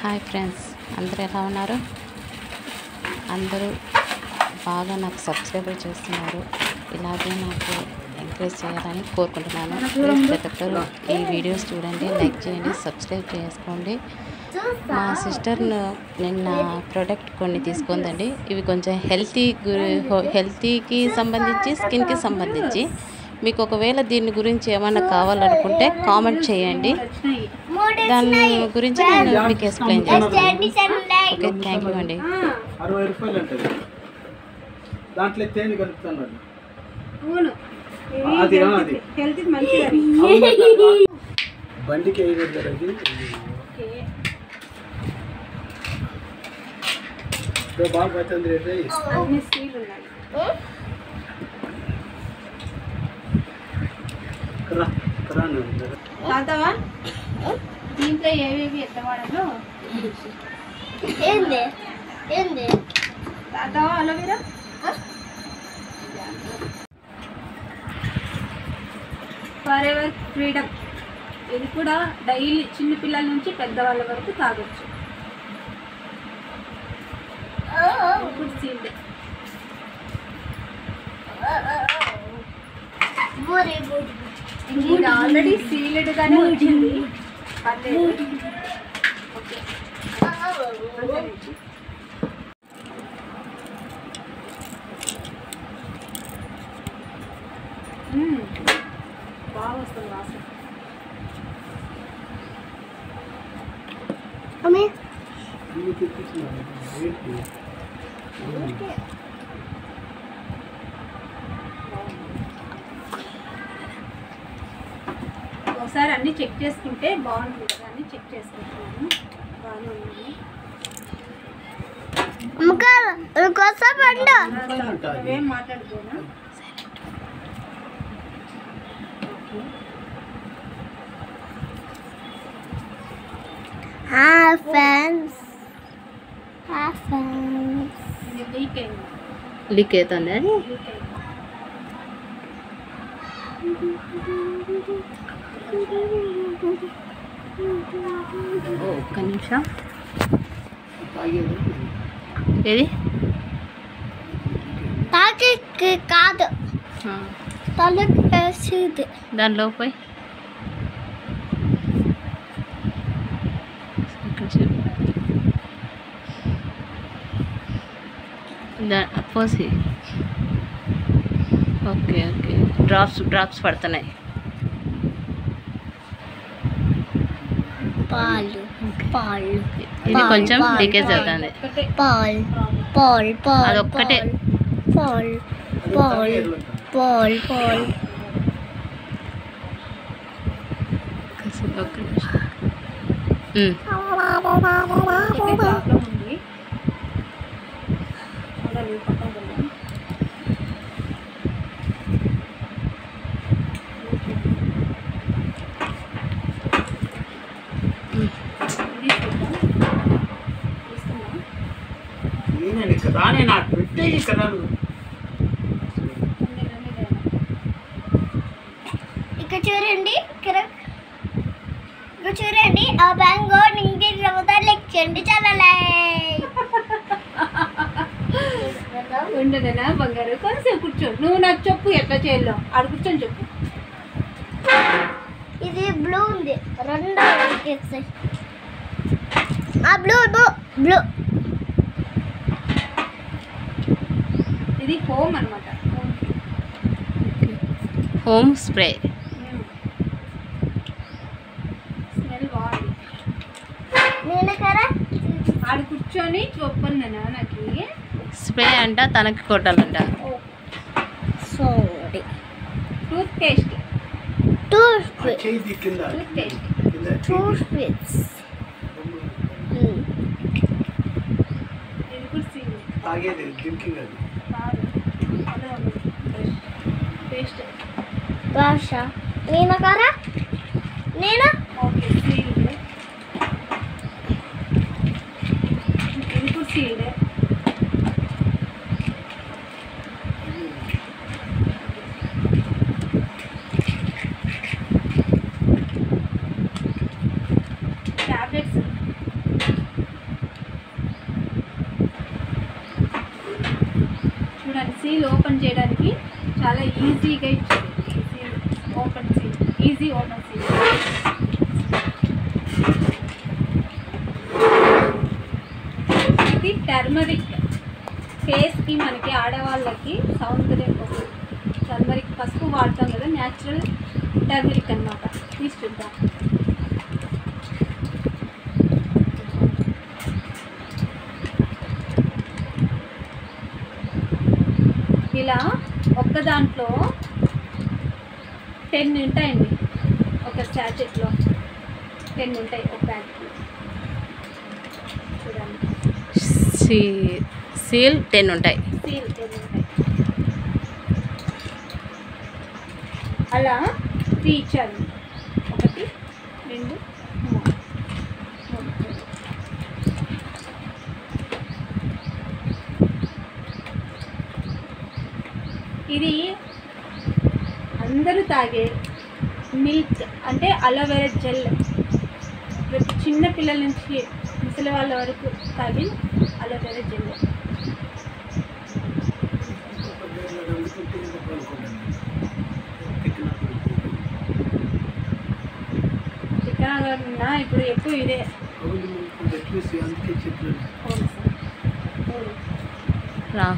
Hi friends, అందరూ ఎలా ఉన్నారు? అందరూ బాగా నాకు సబ్స్క్రైబ్ చేస్తున్నారు. ఇలాగే నాకు ఎంకరేజ్ చేయాలని కోరుకుంటున్నాను. ప్రతి ఒక్కరు ఈ వీడియోస్ చూడండి, లైక్ చేయండి, సబ్స్క్రైబ్ చేసుకోండి. మా సిస్టర్ నిన్న ప్రోడక్ట్ కొన్ని తీసుకుందండి. ఇవి కొంచెం హెల్తీకి సంబంధించి, స్కిన్కి సంబంధించి. మీకు ఒకవేళ దీని గురించి ఏమైనా కావాలనుకుంటే కామెంట్ చేయండి. దాని గురించి నేను మీకు ఎక్స్ప్లెయిన్ చేస్తాను. ఓకే, థ్యాంక్ యూ అండి. 60 రూపాయలు ఉంటుంది. దాంట్లో తేనె కలుపుతున్నాడు. అది హెల్త్కి మంచిది. బండికి వేయకూడదు అది. బాగా పడుతుంది రేట్. దీంట్లో ఏవేవి ఎట్లా వాడాలో అలోవెరా ఫర్ ఎవర్ ఫ్రీడమ్. ఇది కూడా డైలీ చిన్నపిల్లల నుంచి పెద్దవాళ్ళ వరకు తాగొచ్చు. సీల్డ్ ఇది ఆల్రెడీ సీల్డ్ గానే వచ్చింది. ఓకే, బాగా వస్తుంది వాసన. ఒకసారి అన్నీ చెక్ చేసుకుంటే బాగుంటుంది కదా, అన్నీ చెక్ చేసుకుంటున్నాను. బాగానే ఉన్నాయి. ఏం మాట్లాడుకోనా? లీక్ అవుతుంది అది. ఒక్క నిమిషం. ఏది కాదు, దానిలో పోయి పోసి. ఓకే ఓకే, డ్రాప్స్ పడుతున్నాయి. ఇది కొంచెం లీకేజ్ అవుతుంది. అదొక్కటే. ఇక్కడ చూడండి, చూడండి ఆ బ్యాంగో నిండి లెక్ చేయండి. చాలా ఉండదనా బంగారు, కొంచెం కూర్చో. నువ్వు నాకు చెప్పు ఎట్లా చేయాలో, ఆడ కూర్చొని చెప్పు. ఇది బ్లూ ఉంది, రెండో బ్లూ. ఇది హోమ్ అన్నమాట, హోమ్ స్ప్రే. స్మెల్ బాగుంది. నేను కదా ఆడ కూర్చొని చెప్పన్నా నాకు స్ప్రే అంట, తనకి కొట్టాలంట. సారీ. టూత్ పేస్ట్ నేను కదా నేను సీల్డ్. టాబ్లెట్స్ సీల్ ఓపెన్ చేయడానికి చాలా ఈజీగా ఇచ్చారు. Easy open seal. ఇది టర్మరిక్. ఫేస్కి మనకి ఆడవాళ్ళకి సౌందర్యం కోసం టర్మరిక్ పసుపు వాడతాం కదా, న్యాచురల్ టర్మరిక్ అన్నమాట. తీసుకుంటాం. ఇలా ఒక్క దాంట్లో 10 ఉంటాయండి. ఒక స్టాచెట్లో 10 ఉంటాయి ఒక ప్యాకెట్లో. చూడండి, సీల్ 10 ఉంటాయి. సీల్ 10 ఉంటాయి. అలా 3 ఇచ్చారు. 1 2 3. ఇది అందరూ తాగే మిల్క్ అంటే అలోవెరా జెల్. ప్రతి చిన్న పిల్లల నుంచి ముసలి వాళ్ళ వరకు తాగే అలోవెరా జెల్. చికెన్ ఇప్పుడు ఎక్కువ ఇదే. అందుకే చెప్పలేదు. అవును సార్. రా